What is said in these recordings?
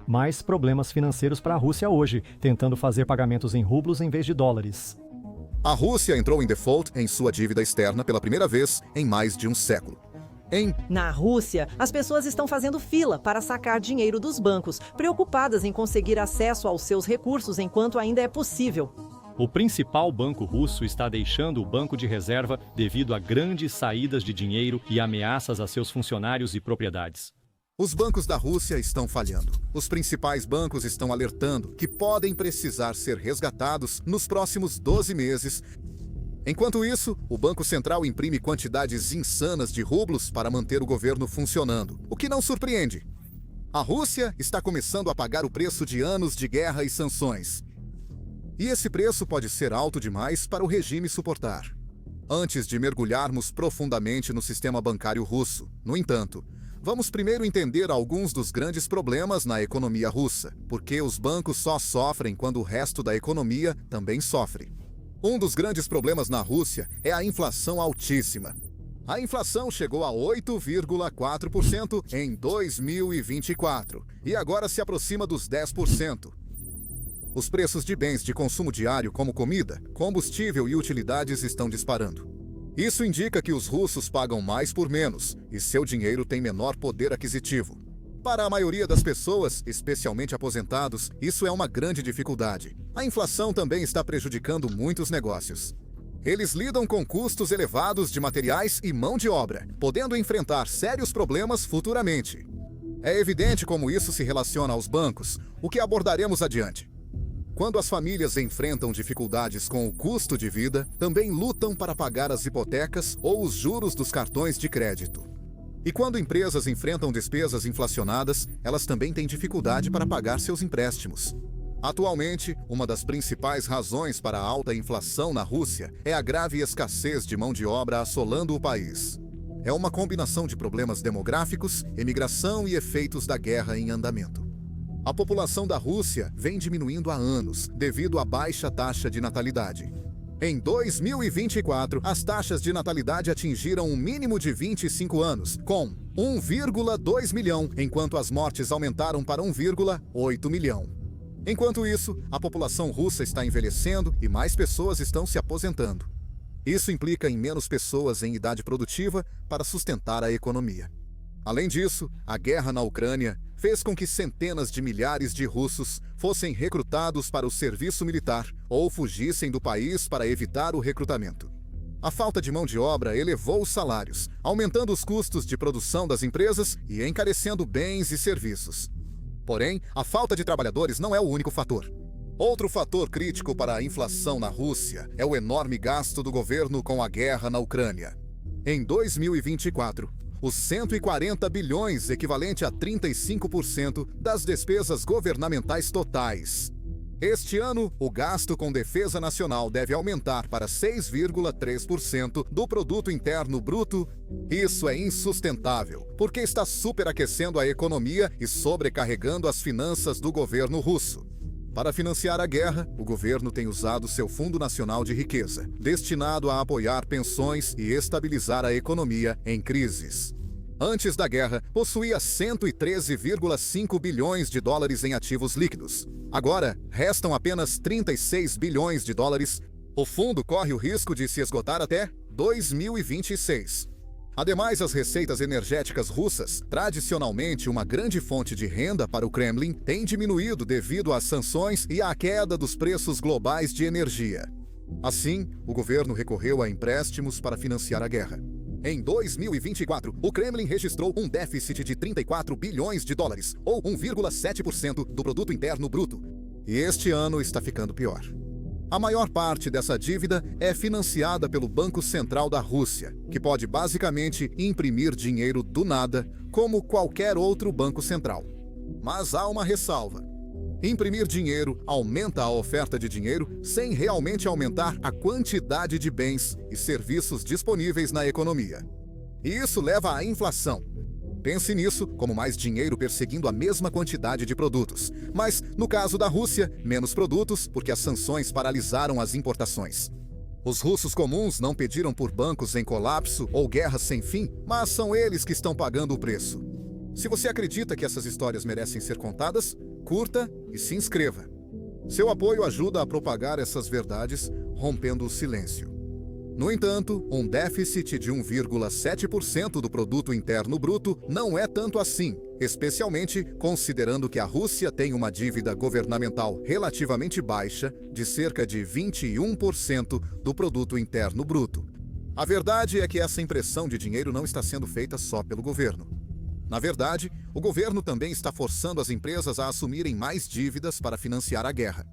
Mais problemas financeiros para a Rússia hoje, tentando fazer pagamentos em rublos em vez de dólares. A Rússia entrou em default em sua dívida externa pela primeira vez em mais de um século. Na Rússia, as pessoas estão fazendo fila para sacar dinheiro dos bancos, preocupadas em conseguir acesso aos seus recursos enquanto ainda é possível. O principal banco russo está deixando o banco de reserva devido a grandes saídas de dinheiro e ameaças a seus funcionários e propriedades. Os bancos da Rússia estão falhando. Os principais bancos estão alertando que podem precisar ser resgatados nos próximos 12 meses. Enquanto isso, o Banco Central imprime quantidades insanas de rublos para manter o governo funcionando, o que não surpreende. A Rússia está começando a pagar o preço de anos de guerra e sanções. E esse preço pode ser alto demais para o regime suportar. Antes de mergulharmos profundamente no sistema bancário russo, no entanto, vamos primeiro entender alguns dos grandes problemas na economia russa, porque os bancos só sofrem quando o resto da economia também sofre. Um dos grandes problemas na Rússia é a inflação altíssima. A inflação chegou a 8,4% em 2024 e agora se aproxima dos 10%. Os preços de bens de consumo diário, como comida, combustível e utilidades, estão disparando. Isso indica que os russos pagam mais por menos e seu dinheiro tem menor poder aquisitivo. Para a maioria das pessoas, especialmente aposentados, isso é uma grande dificuldade. A inflação também está prejudicando muitos negócios. Eles lidam com custos elevados de materiais e mão de obra, podendo enfrentar sérios problemas futuramente. É evidente como isso se relaciona aos bancos, o que abordaremos adiante. Quando as famílias enfrentam dificuldades com o custo de vida, também lutam para pagar as hipotecas ou os juros dos cartões de crédito. E quando empresas enfrentam despesas inflacionadas, elas também têm dificuldade para pagar seus empréstimos. Atualmente, uma das principais razões para a alta inflação na Rússia é a grave escassez de mão de obra assolando o país. É uma combinação de problemas demográficos, imigração e efeitos da guerra em andamento. A população da Rússia vem diminuindo há anos devido à baixa taxa de natalidade. Em 2024, as taxas de natalidade atingiram um mínimo de 25 anos, com 1,2 milhão, enquanto as mortes aumentaram para 1,8 milhão. Enquanto isso, a população russa está envelhecendo e mais pessoas estão se aposentando. Isso implica em menos pessoas em idade produtiva para sustentar a economia. Além disso, a guerra na Ucrânia fez com que centenas de milhares de russos fossem recrutados para o serviço militar ou fugissem do país para evitar o recrutamento. A falta de mão de obra elevou os salários, aumentando os custos de produção das empresas e encarecendo bens e serviços. Porém, a falta de trabalhadores não é o único fator. Outro fator crítico para a inflação na Rússia é o enorme gasto do governo com a guerra na Ucrânia. Em 2024, os 140 bilhões, equivalente a 35% das despesas governamentais totais. Este ano, o gasto com defesa nacional deve aumentar para 6,3% do produto interno bruto. Isso é insustentável, porque está superaquecendo a economia e sobrecarregando as finanças do governo russo. Para financiar a guerra, o governo tem usado seu Fundo Nacional de Riqueza, destinado a apoiar pensões e estabilizar a economia em crises. Antes da guerra, possuía 113,5 bilhões de dólares em ativos líquidos. Agora, restam apenas 36 bilhões de dólares. O fundo corre o risco de se esgotar até 2026. Ademais, as receitas energéticas russas, tradicionalmente uma grande fonte de renda para o Kremlin, têm diminuído devido às sanções e à queda dos preços globais de energia. Assim, o governo recorreu a empréstimos para financiar a guerra. Em 2024, o Kremlin registrou um déficit de 34 bilhões de dólares, ou 1,7% do produto interno bruto. E este ano está ficando pior. A maior parte dessa dívida é financiada pelo Banco Central da Rússia, que pode basicamente imprimir dinheiro do nada, como qualquer outro banco central. Mas há uma ressalva. Imprimir dinheiro aumenta a oferta de dinheiro sem realmente aumentar a quantidade de bens e serviços disponíveis na economia. E isso leva à inflação. Pense nisso como mais dinheiro perseguindo a mesma quantidade de produtos. Mas, no caso da Rússia, menos produtos porque as sanções paralisaram as importações. Os russos comuns não pediram por bancos em colapso ou guerras sem fim, mas são eles que estão pagando o preço. Se você acredita que essas histórias merecem ser contadas, curta e se inscreva. Seu apoio ajuda a propagar essas verdades, rompendo o silêncio. No entanto, um déficit de 1,7% do produto interno bruto não é tanto assim, especialmente considerando que a Rússia tem uma dívida governamental relativamente baixa de cerca de 21% do produto interno bruto. A verdade é que essa impressão de dinheiro não está sendo feita só pelo governo. Na verdade, o governo também está forçando as empresas a assumirem mais dívidas para financiar a guerra.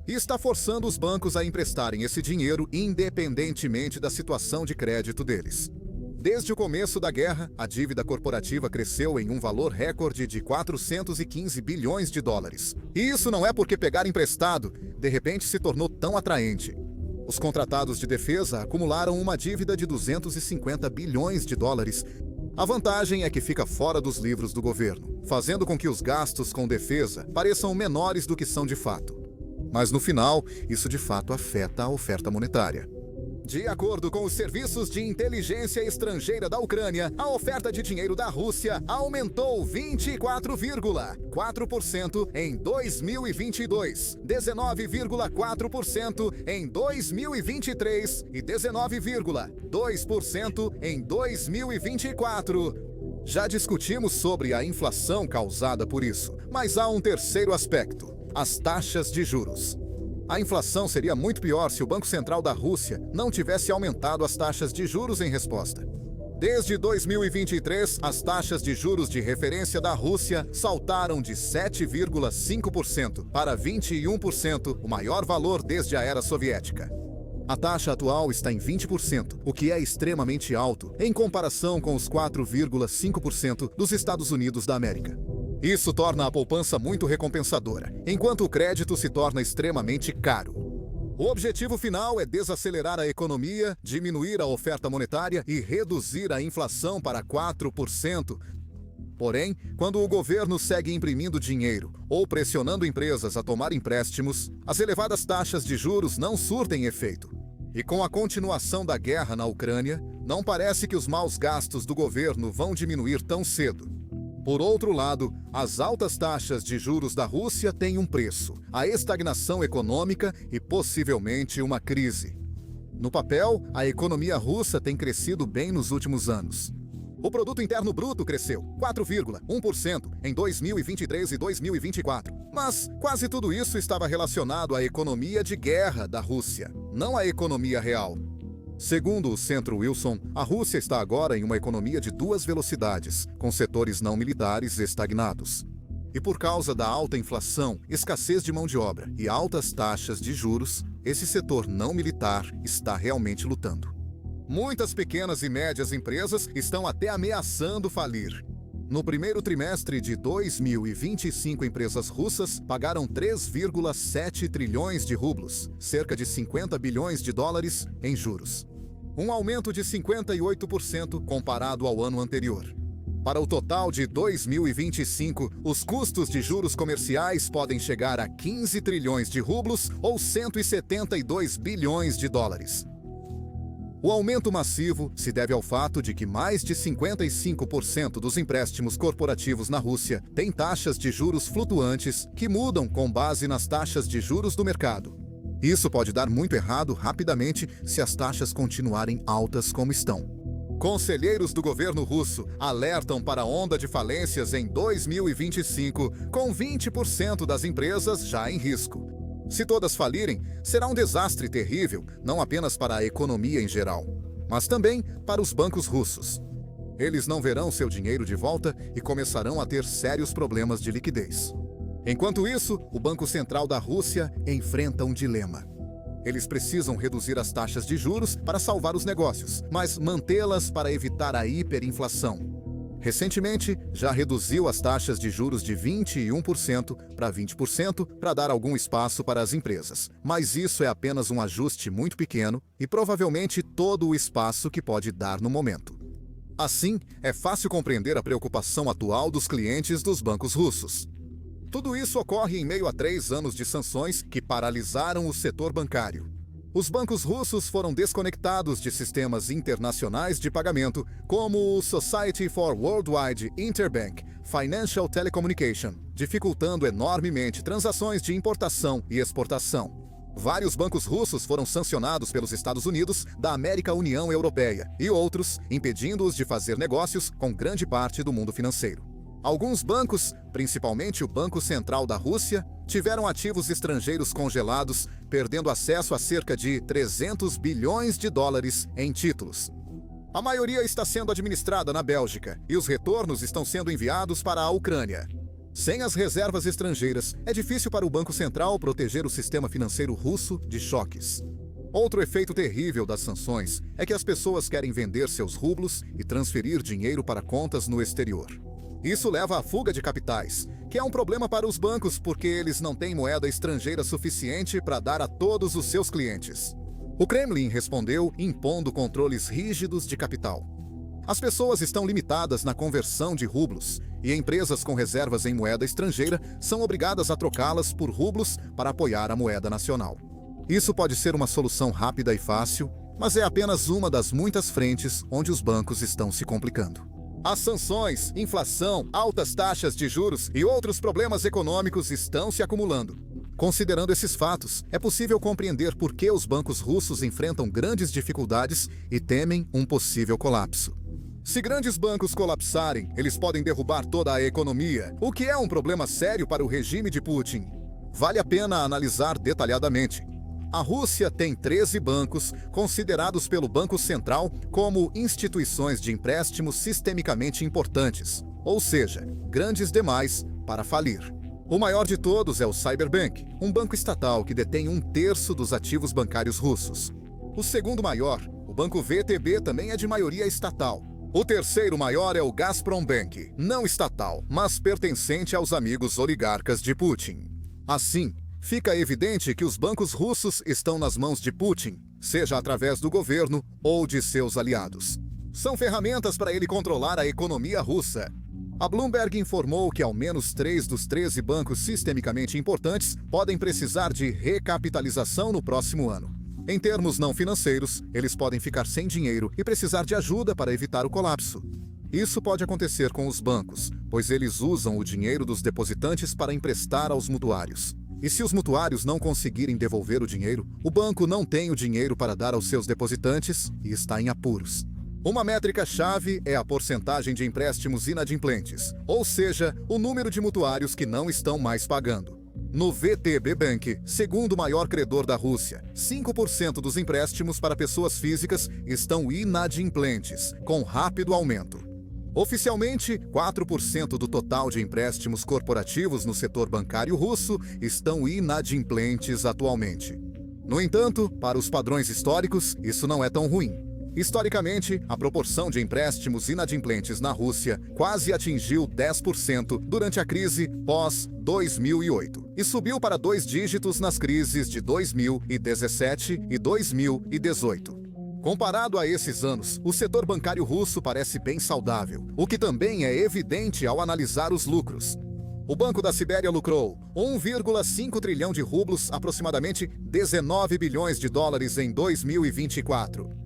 E está forçando os bancos a emprestarem esse dinheiro independentemente da situação de crédito deles. Desde o começo da guerra, a dívida corporativa cresceu em um valor recorde de 415 bilhões de dólares. E isso não é porque pegar emprestado, de repente, se tornou tão atraente. Os contratados de defesa acumularam uma dívida de 250 bilhões de dólares. A vantagem é que fica fora dos livros do governo, fazendo com que os gastos com defesa pareçam menores do que são de fato. Mas no final, isso de fato afeta a oferta monetária. De acordo com os serviços de inteligência estrangeira da Ucrânia, a oferta de dinheiro da Rússia aumentou 24,4% em 2022, 19,4% em 2023 e 19,2% em 2024. Já discutimos sobre a inflação causada por isso, mas há um terceiro aspecto: as taxas de juros. A inflação seria muito pior se o Banco Central da Rússia não tivesse aumentado as taxas de juros em resposta. Desde 2023, as taxas de juros de referência da Rússia saltaram de 7,5% para 21%, o maior valor desde a era soviética. A taxa atual está em 20%, o que é extremamente alto em comparação com os 4,5% dos Estados Unidos da América. Isso torna a poupança muito recompensadora, enquanto o crédito se torna extremamente caro. O objetivo final é desacelerar a economia, diminuir a oferta monetária e reduzir a inflação para 4%. Porém, quando o governo segue imprimindo dinheiro ou pressionando empresas a tomar empréstimos, as elevadas taxas de juros não surtem efeito. E com a continuação da guerra na Ucrânia, não parece que os maus gastos do governo vão diminuir tão cedo. Por outro lado, as altas taxas de juros da Rússia têm um preço: a estagnação econômica e possivelmente uma crise. No papel, a economia russa tem crescido bem nos últimos anos. O produto interno bruto cresceu 4,1% em 2023 e 2024. Mas quase tudo isso estava relacionado à economia de guerra da Rússia, não à economia real. Segundo o Centro Wilson, a Rússia está agora em uma economia de duas velocidades, com setores não militares estagnados. E por causa da alta inflação, escassez de mão de obra e altas taxas de juros, esse setor não militar está realmente lutando. Muitas pequenas e médias empresas estão até ameaçando falir. No primeiro trimestre de 2025, empresas russas pagaram 3,7 trilhões de rublos, cerca de 50 bilhões de dólares, em juros. Um aumento de 58% comparado ao ano anterior. Para o total de 2025, os custos de juros comerciais podem chegar a 15 trilhões de rublos ou 172 bilhões de dólares. O aumento massivo se deve ao fato de que mais de 55% dos empréstimos corporativos na Rússia têm taxas de juros flutuantes que mudam com base nas taxas de juros do mercado. Isso pode dar muito errado rapidamente se as taxas continuarem altas como estão. Conselheiros do governo russo alertam para a onda de falências em 2025, com 20% das empresas já em risco. Se todas falirem, será um desastre terrível, não apenas para a economia em geral, mas também para os bancos russos. Eles não verão seu dinheiro de volta e começarão a ter sérios problemas de liquidez. Enquanto isso, o Banco Central da Rússia enfrenta um dilema. Eles precisam reduzir as taxas de juros para salvar os negócios, mas mantê-las para evitar a hiperinflação. Recentemente, já reduziu as taxas de juros de 21% para 20% para dar algum espaço para as empresas. Mas isso é apenas um ajuste muito pequeno e provavelmente todo o espaço que pode dar no momento. Assim, é fácil compreender a preocupação atual dos clientes dos bancos russos. Tudo isso ocorre em meio a 3 anos de sanções que paralisaram o setor bancário. Os bancos russos foram desconectados de sistemas internacionais de pagamento, como o Society for Worldwide Interbank Financial Telecommunication, dificultando enormemente transações de importação e exportação. Vários bancos russos foram sancionados pelos Estados Unidos da América União Europeia e outros, impedindo-os de fazer negócios com grande parte do mundo financeiro. Alguns bancos, principalmente o Banco Central da Rússia, tiveram ativos estrangeiros congelados, perdendo acesso a cerca de 300 bilhões de dólares em títulos. A maioria está sendo administrada na Bélgica e os retornos estão sendo enviados para a Ucrânia. Sem as reservas estrangeiras, é difícil para o Banco Central proteger o sistema financeiro russo de choques. Outro efeito terrível das sanções é que as pessoas querem vender seus rublos e transferir dinheiro para contas no exterior. Isso leva à fuga de capitais, que é um problema para os bancos porque eles não têm moeda estrangeira suficiente para dar a todos os seus clientes. O Kremlin respondeu impondo controles rígidos de capital. As pessoas estão limitadas na conversão de rublos, e empresas com reservas em moeda estrangeira são obrigadas a trocá-las por rublos para apoiar a moeda nacional. Isso pode ser uma solução rápida e fácil, mas é apenas uma das muitas frentes onde os bancos estão se complicando. As sanções, inflação, altas taxas de juros e outros problemas econômicos estão se acumulando. Considerando esses fatos, é possível compreender por que os bancos russos enfrentam grandes dificuldades e temem um possível colapso. Se grandes bancos colapsarem, eles podem derrubar toda a economia, o que é um problema sério para o regime de Putin. Vale a pena analisar detalhadamente. A Rússia tem 13 bancos considerados pelo Banco Central como instituições de empréstimos sistemicamente importantes, ou seja, grandes demais para falir. O maior de todos é o Cyberbank, um banco estatal que detém 1/3 dos ativos bancários russos. O segundo maior, o Banco VTB, também é de maioria estatal. O terceiro maior é o Gazprombank, não estatal, mas pertencente aos amigos oligarcas de Putin. Assim, fica evidente que os bancos russos estão nas mãos de Putin, seja através do governo ou de seus aliados. São ferramentas para ele controlar a economia russa. A Bloomberg informou que ao menos 3 dos 13 bancos sistemicamente importantes podem precisar de recapitalização no próximo ano. Em termos não financeiros, eles podem ficar sem dinheiro e precisar de ajuda para evitar o colapso. Isso pode acontecer com os bancos, pois eles usam o dinheiro dos depositantes para emprestar aos mutuários. E se os mutuários não conseguirem devolver o dinheiro, o banco não tem o dinheiro para dar aos seus depositantes e está em apuros. Uma métrica-chave é a porcentagem de empréstimos inadimplentes, ou seja, o número de mutuários que não estão mais pagando. No VTB Bank, segundo maior credor da Rússia, 5% dos empréstimos para pessoas físicas estão inadimplentes, com rápido aumento. Oficialmente, 4% do total de empréstimos corporativos no setor bancário russo estão inadimplentes atualmente. No entanto, para os padrões históricos, isso não é tão ruim. Historicamente, a proporção de empréstimos inadimplentes na Rússia quase atingiu 10% durante a crise pós-2008 e subiu para 2 dígitos nas crises de 2017 e 2018. Comparado a esses anos, o setor bancário russo parece bem saudável, o que também é evidente ao analisar os lucros. O Banco da Sibéria lucrou 1,5 trilhão de rublos, aproximadamente 19 bilhões de dólares em 2024.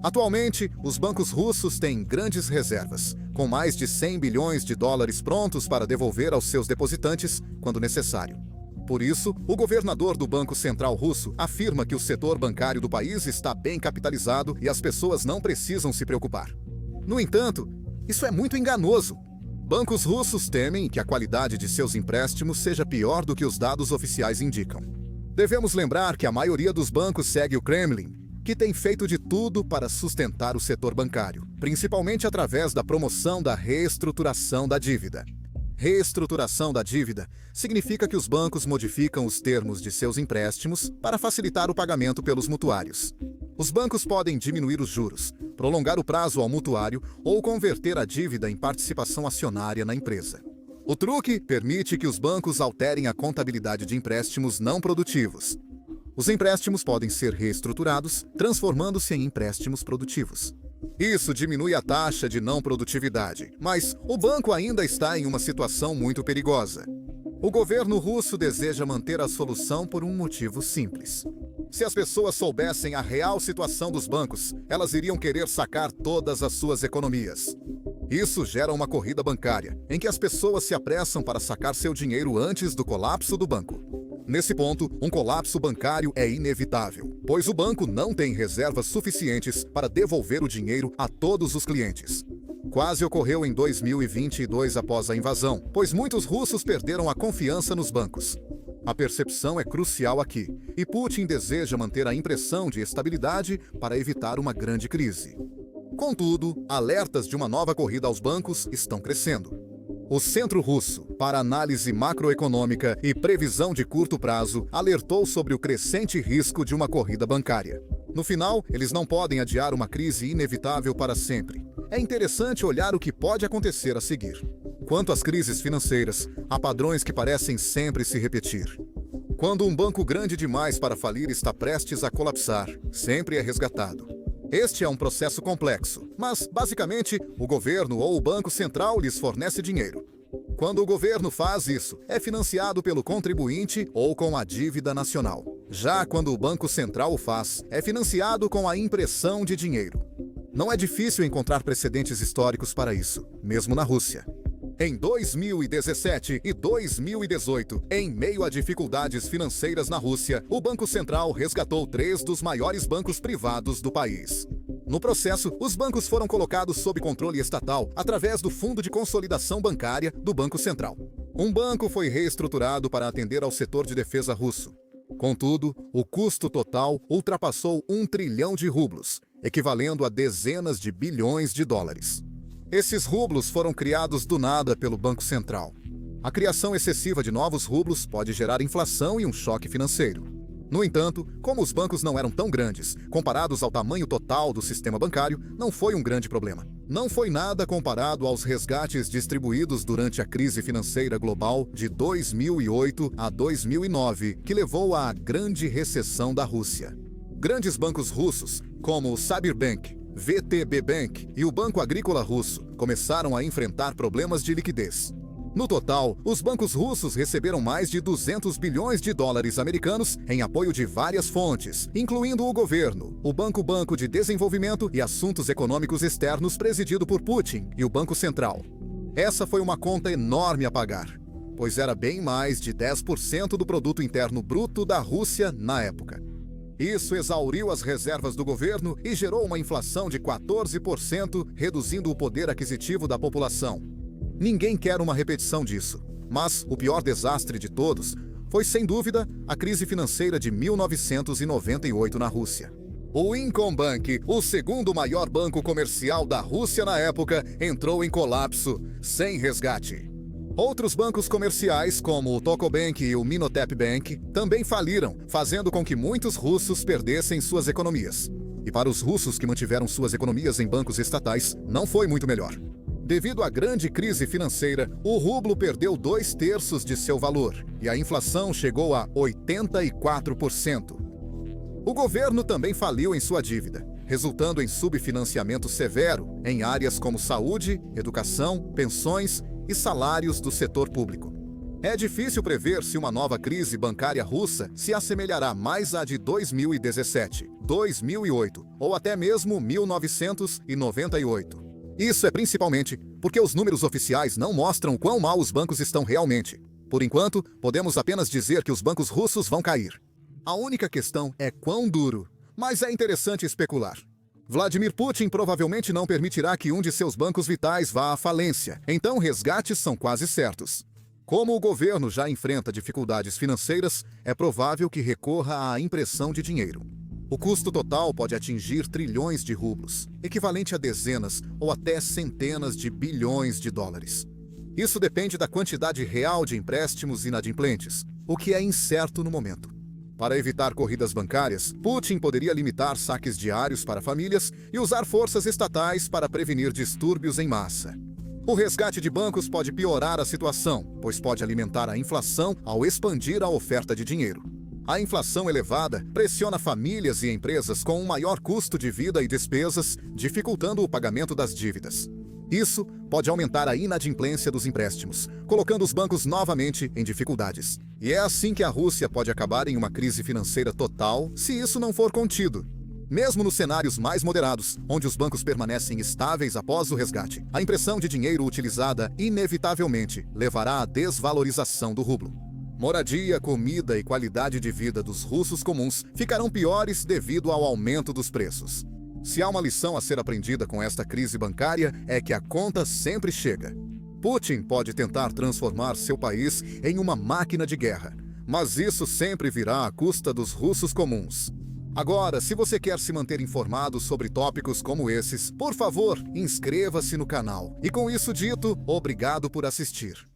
Atualmente, os bancos russos têm grandes reservas, com mais de 100 bilhões de dólares prontos para devolver aos seus depositantes quando necessário. Por isso, o governador do Banco Central russo afirma que o setor bancário do país está bem capitalizado e as pessoas não precisam se preocupar. No entanto, isso é muito enganoso. Bancos russos temem que a qualidade de seus empréstimos seja pior do que os dados oficiais indicam. Devemos lembrar que a maioria dos bancos segue o Kremlin, que tem feito de tudo para sustentar o setor bancário, principalmente através da promoção da reestruturação da dívida. Reestruturação da dívida significa que os bancos modificam os termos de seus empréstimos para facilitar o pagamento pelos mutuários. Os bancos podem diminuir os juros, prolongar o prazo ao mutuário ou converter a dívida em participação acionária na empresa. O truque permite que os bancos alterem a contabilidade de empréstimos não produtivos. Os empréstimos podem ser reestruturados, transformando-se em empréstimos produtivos. Isso diminui a taxa de não produtividade, mas o banco ainda está em uma situação muito perigosa. O governo russo deseja manter a solução por um motivo simples. Se as pessoas soubessem a real situação dos bancos, elas iriam querer sacar todas as suas economias. Isso gera uma corrida bancária, em que as pessoas se apressam para sacar seu dinheiro antes do colapso do banco. Nesse ponto, um colapso bancário é inevitável, pois o banco não tem reservas suficientes para devolver o dinheiro a todos os clientes. Quase ocorreu em 2022 após a invasão, pois muitos russos perderam a confiança nos bancos. A percepção é crucial aqui, e Putin deseja manter a impressão de estabilidade para evitar uma grande crise. Contudo, alertas de uma nova corrida aos bancos estão crescendo. O Centro Russo para Análise Macroeconômica e Previsão de Curto Prazo alertou sobre o crescente risco de uma corrida bancária. No final, eles não podem adiar uma crise inevitável para sempre. É interessante olhar o que pode acontecer a seguir. Quanto às crises financeiras, há padrões que parecem sempre se repetir. Quando um banco grande demais para falir está prestes a colapsar, sempre é resgatado. Este é um processo complexo, mas, basicamente, o governo ou o Banco Central lhes fornece dinheiro. Quando o governo faz isso, é financiado pelo contribuinte ou com a dívida nacional. Já quando o Banco Central o faz, é financiado com a impressão de dinheiro. Não é difícil encontrar precedentes históricos para isso, mesmo na Rússia. Em 2017 e 2018, em meio a dificuldades financeiras na Rússia, o Banco Central resgatou 3 dos maiores bancos privados do país. No processo, os bancos foram colocados sob controle estatal através do Fundo de Consolidação Bancária do Banco Central. Um banco foi reestruturado para atender ao setor de defesa russo. Contudo, o custo total ultrapassou 1 trilhão de rublos, equivalendo a dezenas de bilhões de dólares. Esses rublos foram criados do nada pelo Banco Central. A criação excessiva de novos rublos pode gerar inflação e um choque financeiro. No entanto, como os bancos não eram tão grandes, comparados ao tamanho total do sistema bancário, não foi um grande problema. Não foi nada comparado aos resgates distribuídos durante a crise financeira global de 2008 a 2009, que levou à grande recessão da Rússia. Grandes bancos russos, como o Sberbank, VTB Bank e o Banco Agrícola Russo começaram a enfrentar problemas de liquidez. No total, os bancos russos receberam mais de 200 bilhões de dólares americanos em apoio de várias fontes, incluindo o governo, o Banco de Desenvolvimento e Assuntos Econômicos Externos presidido por Putin e o Banco Central. Essa foi uma conta enorme a pagar, pois era bem mais de 10% do produto interno bruto da Rússia na época. Isso exauriu as reservas do governo e gerou uma inflação de 14%, reduzindo o poder aquisitivo da população. Ninguém quer uma repetição disso, mas o pior desastre de todos foi, sem dúvida, a crise financeira de 1998 na Rússia. O Inkombank, o segundo maior banco comercial da Rússia na época, entrou em colapso, sem resgate. Outros bancos comerciais, como o Tokobank e o Minotep Bank, também faliram, fazendo com que muitos russos perdessem suas economias. E para os russos que mantiveram suas economias em bancos estatais, não foi muito melhor. Devido à grande crise financeira, o rublo perdeu 2/3 de seu valor, e a inflação chegou a 84%. O governo também faliu em sua dívida, resultando em subfinanciamento severo em áreas como saúde, educação, pensões e salários do setor público. É difícil prever se uma nova crise bancária russa se assemelhará mais à de 2017, 2008 ou até mesmo 1998. Isso é principalmente porque os números oficiais não mostram quão mal os bancos estão realmente. Por enquanto, podemos apenas dizer que os bancos russos vão cair. A única questão é quão duro, mas é interessante especular. Vladimir Putin provavelmente não permitirá que um de seus bancos vitais vá à falência, então resgates são quase certos. Como o governo já enfrenta dificuldades financeiras, é provável que recorra à impressão de dinheiro. O custo total pode atingir trilhões de rublos, equivalente a dezenas ou até centenas de bilhões de dólares. Isso depende da quantidade real de empréstimos inadimplentes, o que é incerto no momento. Para evitar corridas bancárias, Putin poderia limitar saques diários para famílias e usar forças estatais para prevenir distúrbios em massa. O resgate de bancos pode piorar a situação, pois pode alimentar a inflação ao expandir a oferta de dinheiro. A inflação elevada pressiona famílias e empresas com um maior custo de vida e despesas, dificultando o pagamento das dívidas. Isso pode aumentar a inadimplência dos empréstimos, colocando os bancos novamente em dificuldades. E é assim que a Rússia pode acabar em uma crise financeira total se isso não for contido. Mesmo nos cenários mais moderados, onde os bancos permanecem estáveis após o resgate, a impressão de dinheiro utilizada inevitavelmente levará à desvalorização do rublo. Moradia, comida e qualidade de vida dos russos comuns ficarão piores devido ao aumento dos preços. Se há uma lição a ser aprendida com esta crise bancária, é que a conta sempre chega. Putin pode tentar transformar seu país em uma máquina de guerra, mas isso sempre virá à custa dos russos comuns. Agora, se você quer se manter informado sobre tópicos como esses, por favor, inscreva-se no canal. E com isso dito, obrigado por assistir.